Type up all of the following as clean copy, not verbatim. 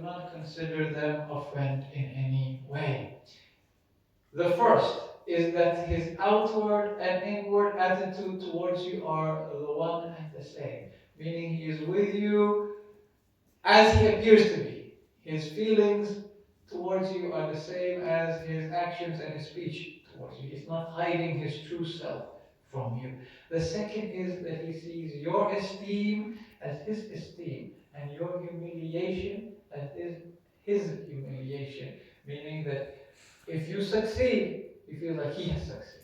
not consider them a friend in any way. The first is that his outward and inward attitude towards you are the one and the same, meaning he is with you as he appears to be. His feelings towards you are the same as his actions and his speech towards you. He's not hiding his true self from you. The second is that he sees your esteem as his esteem and your humiliation as his humiliation, meaning that if you succeed, he feels like he has succeeded.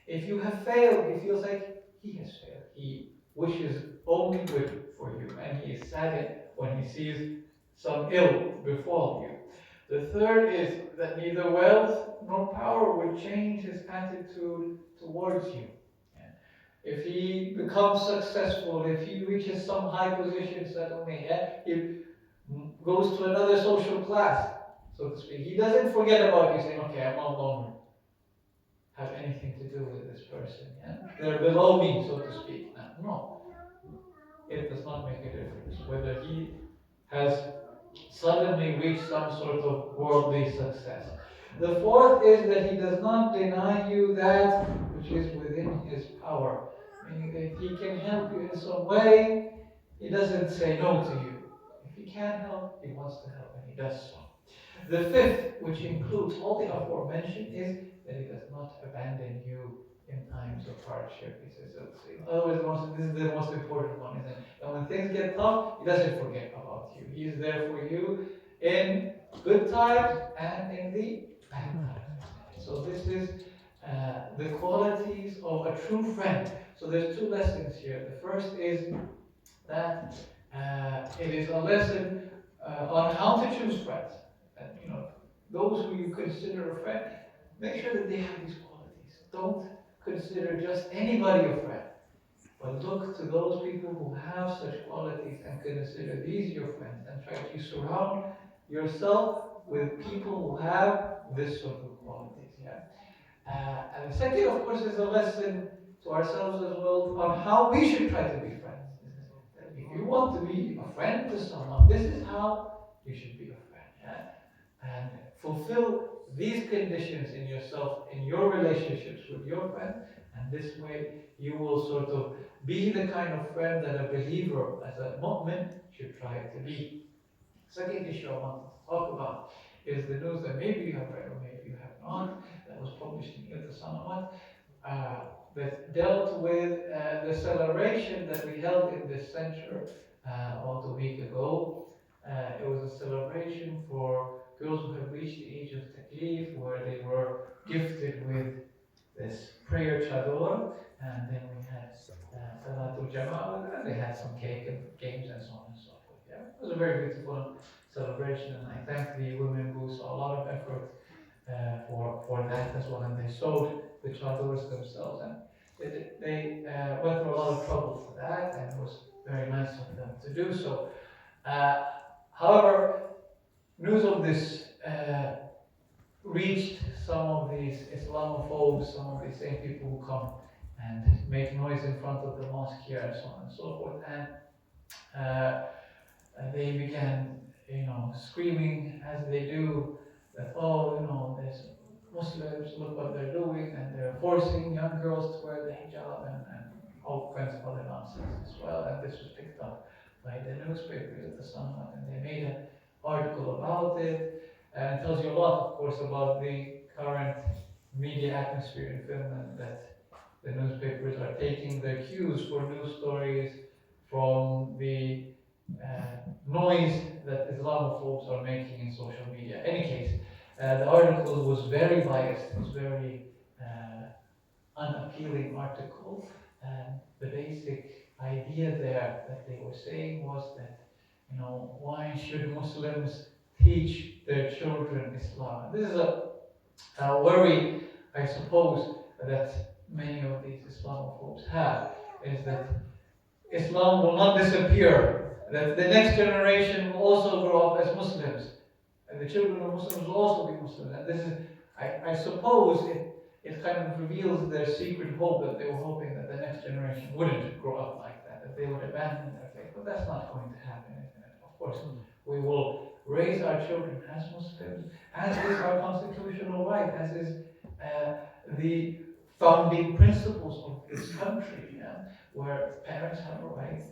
If you have failed, he feels like he has failed. He wishes only good for you, and he is saddened when he sees some ill befall you. The third is that neither wealth nor power will change his attitude towards you. If he becomes successful, if he reaches some high position suddenly, he goes to another social class, so to speak, he doesn't forget about you saying, okay, I'm no longer have anything to do with this person. Yeah? They're below me, so to speak. No, it does not make a difference whether he has suddenly reached some sort of worldly success. The fourth is that he does not deny you that which is within his power. Meaning that if he can help you in some way, he doesn't say no to you. If he can help, he wants to help, and he does so. The fifth, which includes all the aforementioned, is that he does not abandon you in times of hardship. He says, in other words, this is the most important one, isn't it? And when things get tough, he doesn't forget about you. He is there for you in good times and in the bad times. So this is the qualities of a true friend. So there's two lessons here. The first is that it is a lesson on how to choose friends. And those who you consider a friend, make sure that they have these qualities. Don't consider just anybody a friend, but look to those people who have such qualities and consider these your friends, and try to surround yourself with people who have this sort of qualities. Yeah. And the second, of course, is a lesson to ourselves as well on how we should try to be friends. If you want to be a friend to someone, this is how you should be a friend. Yeah? And fulfill these conditions in yourself, in your relationships with your friend, and this way you will sort of be the kind of friend that a believer, as a mu'min, should try to be. Second issue I wanted to talk about is the news that maybe you have read or maybe you have not, that was published in the Sanawat, that dealt with the celebration that we held in this center about a week ago. It was a celebration for girls who have reached the age of taklif, where they were gifted with this prayer chador, and then we had Salatul Jama'ah, and they had some cake and games and so on and so forth. Yeah, it was a very beautiful celebration, and I thank the women who saw a lot of effort for that as well, and they sewed the chadors themselves, and they went through a lot of trouble for that, and it was very nice of them to do so. However, news of this reached some of these Islamophobes, some of these same people who come and make noise in front of the mosque here and so on and so forth, and they began, screaming as they do that, there's Muslims, look what they're doing, and they're forcing young girls to wear the hijab and all kinds of other nonsense as well. And this was picked up by the newspapers at the Sunlight, and they made an article about it. And it tells you a lot, of course, about the current media atmosphere in Finland, that the newspapers are taking their cues for news stories from the noise that Islamophobes are making in social media. In any case, the article was very biased. It was very unappealing article. And the basic idea there that they were saying was that, why should Muslims teach their children Islam? This is a worry, I suppose, that many of these Islamophobes have, is that Islam will not disappear, that the next generation will also grow up as Muslims, and the children of Muslims will also be Muslims. And this is, I suppose, it kind of reveals their secret hope, that they were hoping that the next generation wouldn't grow up like that they would abandon their faith. But that's not going to happen, isn't it? Of course, we will raise our children as Muslims, as is our constitutional right, as is the founding principles of this country, yeah, where parents have a right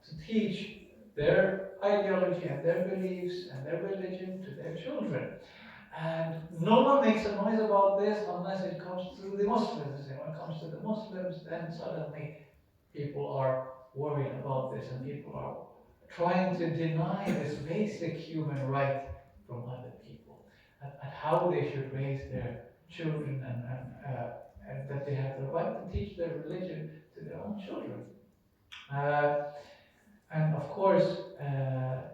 to teach their ideology and their beliefs and their religion to their children. And no one makes a noise about this unless it comes to the Muslims. And when it comes to the Muslims, then suddenly people are worried about this and people are trying to deny this basic human right from other people and how they should raise their children and that they have the right to teach their religion to their own children. Uh, and of course,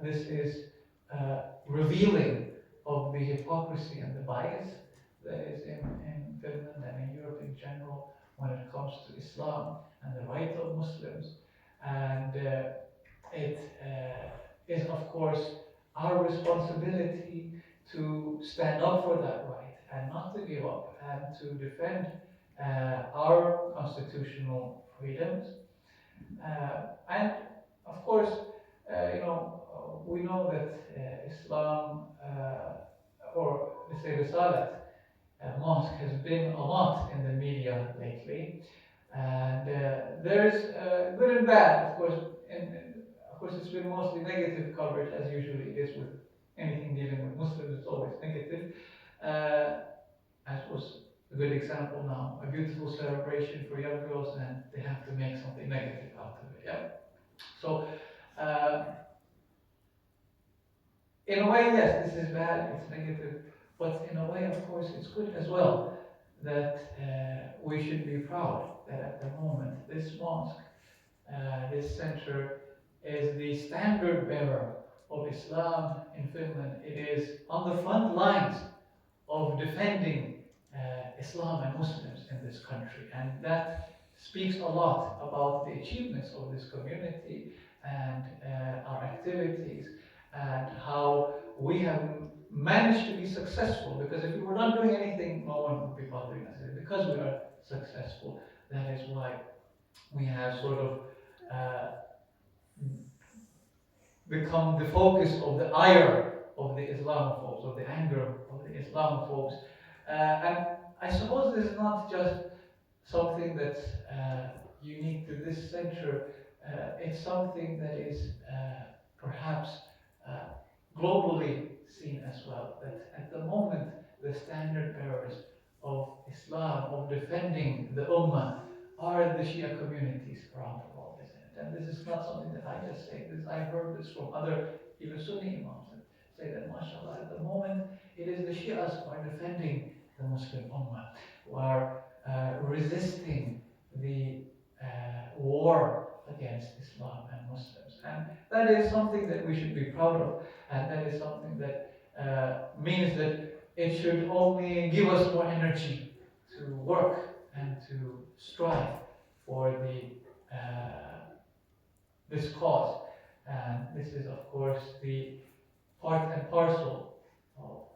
this is revealing of the hypocrisy and the bias that is in Finland and in Europe in general when it comes to Islam and the right of Muslims. And it is, of course, our responsibility to stand up for that right and not to give up and to defend our constitutional freedoms. And of course, we know that Islam, or let's say the Salat mosque, has been a lot in the media lately. And there's good and bad, of course. Of course, it's been mostly negative coverage, as usually it is with anything dealing with Muslims. It's always negative. As was a good example now, a beautiful celebration for young girls, and they have to make something negative out of it. Yeah. So, in a way, yes, this is bad. It's negative, but in a way, of course, it's good as well. That we should be proud that at the moment this mosque, this center, is the standard bearer of Islam in Finland. It is on the front lines of defending Islam and Muslims in this country, and that speaks a lot about the achievements of this community and our activities and how we have managed to be successful. Because if we were not doing anything, no one would be bothering us. Because we are successful, that is why we have sort of become the focus of the ire of the Islamophobes, of the anger of the Islamophobes. And I suppose this is not just something that's unique to this center. It's something that is perhaps globally seen as well. That at the moment, the standard bearers of Islam, of defending the Ummah, are the Shia communities around the world, isn't it? And this is not something that I just say. I've heard this from other, even Sunni imams, that say that, mashallah, at the moment, it is the Shias who are defending the Muslim Ummah, who are resisting the war against Islam and Muslims. And that is something that we should be proud of, and that is something that means that it should only give us more energy to work and to strive for this cause. And this is, of course, the part and parcel of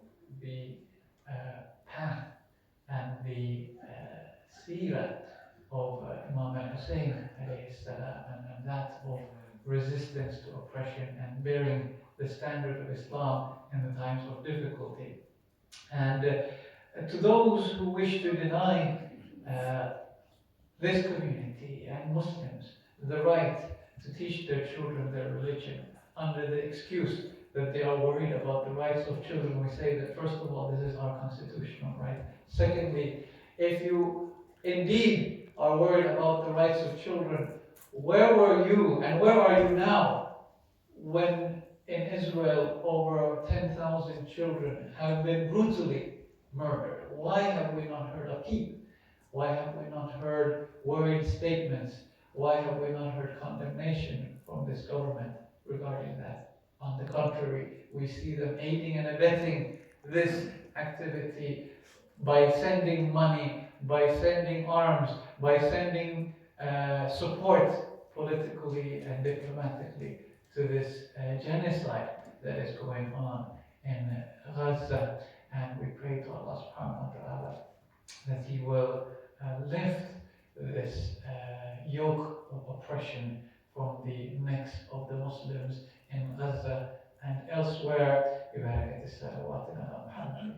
the path and the seerah of Imam al-Hussein alayhi salam, and that of resistance to oppression and bearing the standard of Islam in the times of difficulty. And to those who wish to deny this community and Muslims the right to teach their children their religion under the excuse that they are worried about the rights of children, we say that first of all, this is our constitutional right. Secondly, if you indeed are worried about the rights of children, where were you and where are you now when in Israel over 10,000 children have been brutally murdered? Why have we not heard a peep? Why have we not heard worried statements? Why have we not heard condemnation from this government regarding that? On the contrary, we see them aiding and abetting this activity by sending money, by sending arms, by sending support politically and diplomatically to this genocide that is going on in Gaza. And we pray to Allah subhanahu wa ta'ala that He will lift this yoke of oppression from the necks of the Muslims in Gaza And elsewhere يبارك الصلوات على محمد